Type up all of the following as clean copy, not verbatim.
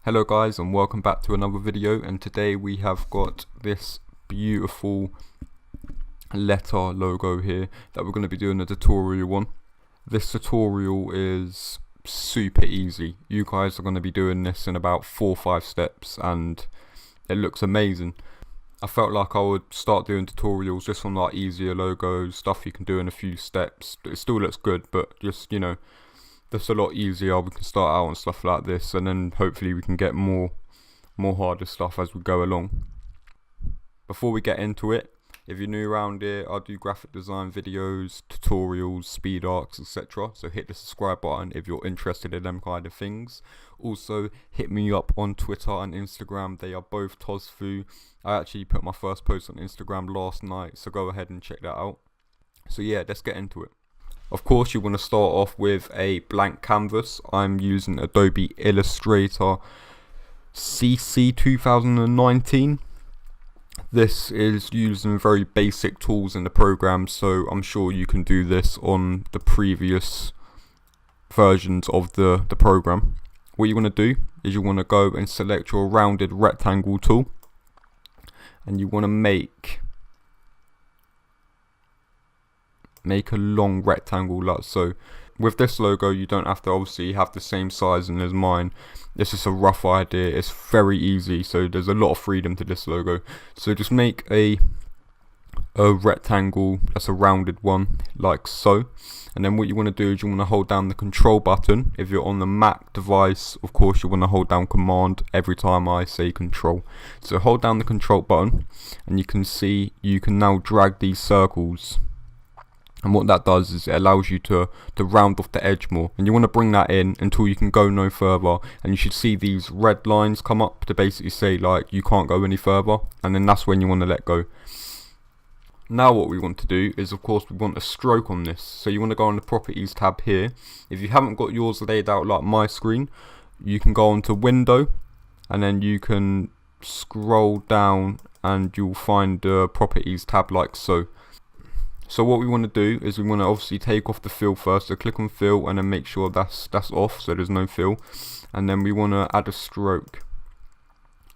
Hello guys, and welcome back to another video, and today we have got this beautiful letter logo here that we're going to be doing a tutorial on. This tutorial is super easy. You guys are going to be doing this in about 4 or 5 steps and it looks amazing. I felt like I would start doing tutorials just on like easier logos, stuff you can do in a few steps. It still looks good, but just, you know, that's a lot easier. We can start out on stuff like this, and then hopefully we can get more harder stuff as we go along. Before we get into it, if you're new around here, I do graphic design videos, tutorials, speed arcs, etc. So hit the subscribe button if you're interested in them kind of things. Also hit me up on Twitter and Instagram. They are both Tozfu. I actually put my first post on Instagram last night, so go ahead and check that out. So yeah, let's get into it. Of course, you want to start off with a blank canvas. I'm using Adobe Illustrator CC 2019. This is using very basic tools in the program, so I'm sure you can do this on the previous versions of the program. What you want to do is you want to go and select your rounded rectangle tool, and you want to make a long rectangle like so. With this logo, you don't have to obviously have the same sizing as mine. This is a rough idea. It's very easy, so there's a lot of freedom to this logo. So just make a rectangle that's a rounded one like so, and then what you want to do is you want to hold down the control button. If you're on the Mac device, of course you want to hold down command every time I say control. So hold down the control button, and you can see you can now drag these circles. And what that does is it allows you to round off the edge more. And you want to bring that in until you can go no further. And you should see these red lines come up to basically say like you can't go any further. And then that's when you want to let go. Now what we want to do is, of course, we want a stroke on this. So you want to go on the properties tab here. If you haven't got yours laid out like my screen, you can go onto window. And then you can scroll down and you'll find the properties tab like so. So what we want to do is we want to obviously take off the fill first. So click on fill and then make sure that's off, so there's no fill. And then we want to add a stroke.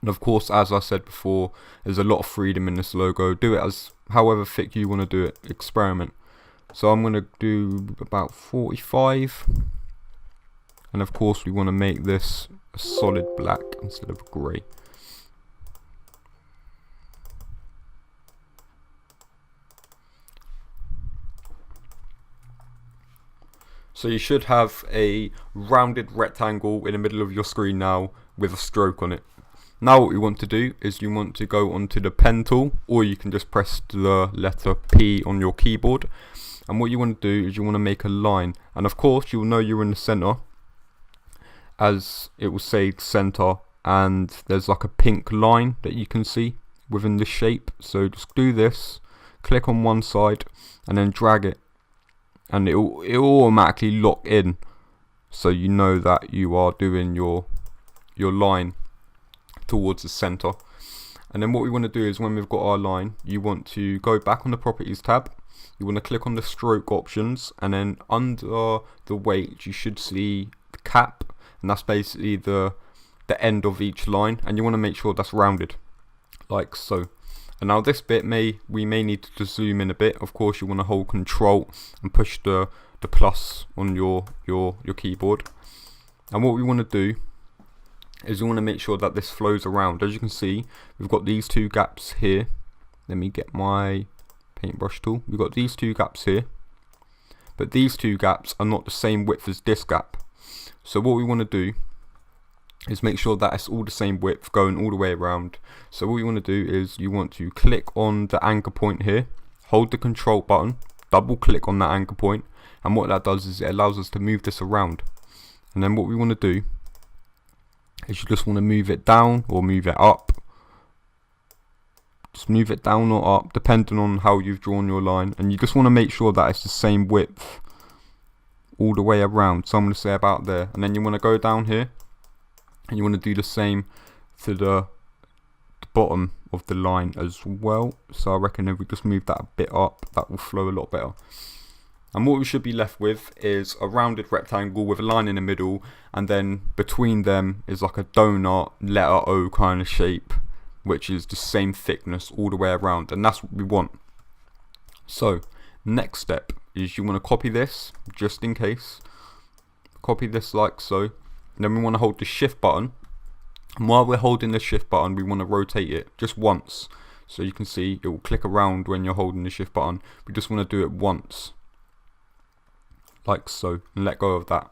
And of course, as I said before, there's a lot of freedom in this logo. Do it as however thick you want to do it. Experiment. So I'm going to do about 45. And of course, we want to make this a solid black instead of grey. So you should have a rounded rectangle in the middle of your screen now with a stroke on it. Now what we want to do is you want to go onto the pen tool, or you can just press the letter P on your keyboard. And what you want to do is you want to make a line. And of course you'll know you're in the center, as it will say center, and there's like a pink line that you can see within the shape. So just do this, click on one side and then drag it. And it'll automatically lock in, so you know that you are doing your line towards the center. And then what we want to do is, when we've got our line, you want to go back on the properties tab. You want to click on the stroke options, and then under the weight you should see the cap, and that's basically the end of each line, and you want to make sure that's rounded like so. And now this bit we may need to zoom in a bit. Of course you want to hold control and push the plus on your keyboard. And what we want to do is we want to make sure that this flows around. As you can see, we've got these two gaps here. Let me get my paintbrush tool. We've got these two gaps here, but these two gaps are not the same width as this gap. So what we want to do is make sure that it's all the same width going all the way around. So what you want to do is you want to click on the anchor point here, hold the control button, double click on that anchor point, and what that does is it allows us to move this around. And then what we want to do is you just want to move it down or move it up. Just move it down or up depending on how you've drawn your line, and you just want to make sure that it's the same width all the way around. So I'm going to say about there, and then you want to go down here and you want to do the same to the bottom of the line as well. So I reckon if we just move that a bit up, that will flow a lot better. And what we should be left with is a rounded rectangle with a line in the middle, and then between them is like a donut letter O kind of shape, which is the same thickness all the way around, and that's what we want. So next step is you want to copy this, just in case. Copy this like so, and then we want to hold the shift button, and while we're holding the shift button we want to rotate it just once. So you can see it will click around when you're holding the shift button. We just want to do it once, like so, and let go of that.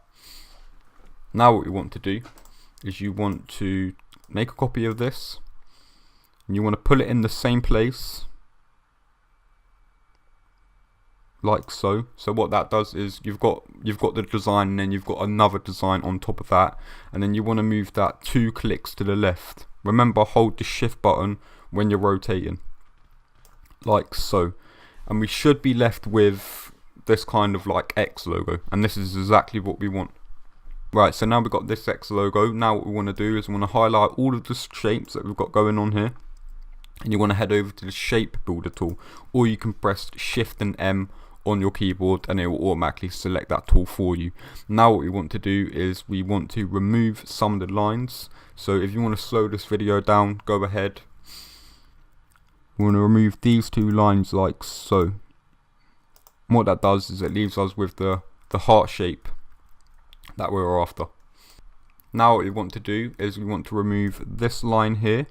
Now what you want to do is you want to make a copy of this, and you want to put it in the same place, like so. So what that does is you've got the design, and then you've got another design on top of that, and then you want to move that 2 clicks to the left. Remember, hold the shift button when you're rotating, like so. And we should be left with this kind of like X logo, and this is exactly what we want. Right, so now we've got this X logo. Now what we want to do is we want to highlight all of the shapes that we've got going on here, and you want to head over to the shape builder tool, or you can press Shift and M on your keyboard and it will automatically select that tool for you. Now what we want to do is we want to remove some of the lines. So if you want to slow this video down, go ahead. We want to remove these 2 lines like so. And what that does is it leaves us with the heart shape that we're after. Now what we want to do is we want to remove this line here.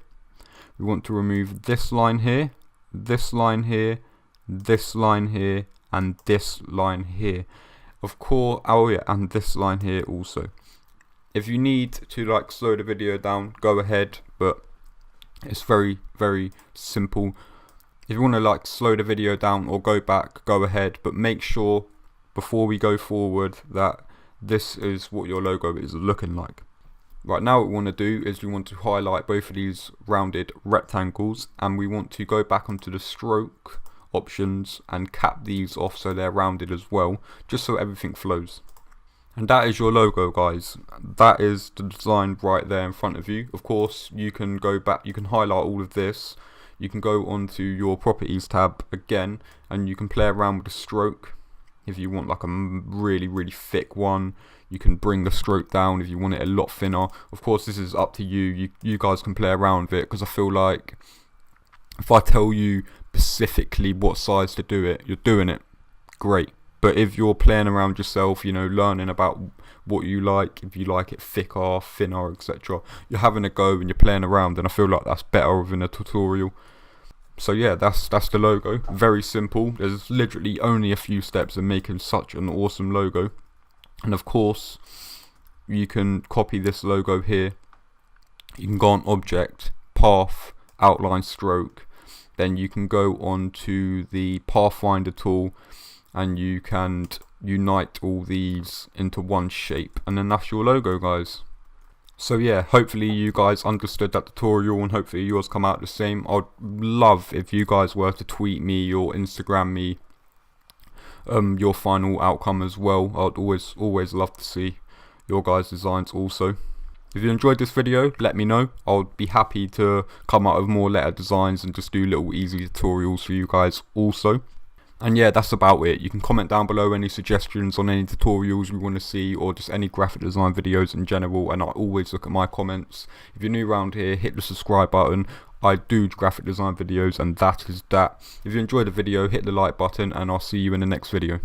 We want to remove this line here, this line here, this line here, and this line here. Of course, oh yeah, and this line here also. If you need to like slow the video down, go ahead, but it's very, very simple. If you want to like slow the video down or go back, go ahead, but make sure before we go forward that this is what your logo is looking like. Right, now what we want to do is we want to highlight both of these rounded rectangles, and we want to go back onto the stroke options and cap these off so they're rounded as well, just so everything flows. And that is your logo, guys. That is the design right there in front of you. Of course, you can go back, you can highlight all of this, you can go onto your properties tab again, and you can play around with the stroke. If you want like a really, really thick one, you can bring the stroke down. If you want it a lot thinner, of course this is up to you. You guys can play around with it, because I feel like if I tell you specifically what size to do it, you're doing it great. But if you're playing around yourself, you know, learning about what you like, if you like it thicker, thinner, etc., you're having a go and you're playing around, and I feel like that's better within a tutorial. So yeah, that's the logo. Very simple. There's literally only a few steps in making such an awesome logo. And of course, you can copy this logo here. You can go on Object, Path, Outline, Stroke. Then you can go on to the Pathfinder tool, and you can unite all these into one shape, and then that's your logo, guys. So yeah, hopefully you guys understood that tutorial, and hopefully yours come out the same. I'd love if you guys were to tweet me or Instagram me your final outcome as well. I'd always love to see your guys' designs also. If you enjoyed this video, let me know. I'll be happy to come out with more letter designs and just do little easy tutorials for you guys also. And yeah, that's about it. You can comment down below any suggestions on any tutorials you want to see, or just any graphic design videos in general, and I always look at my comments. If you're new around here, hit the subscribe button. I do graphic design videos, and that is that. If you enjoyed the video, hit the like button, and I'll see you in the next video.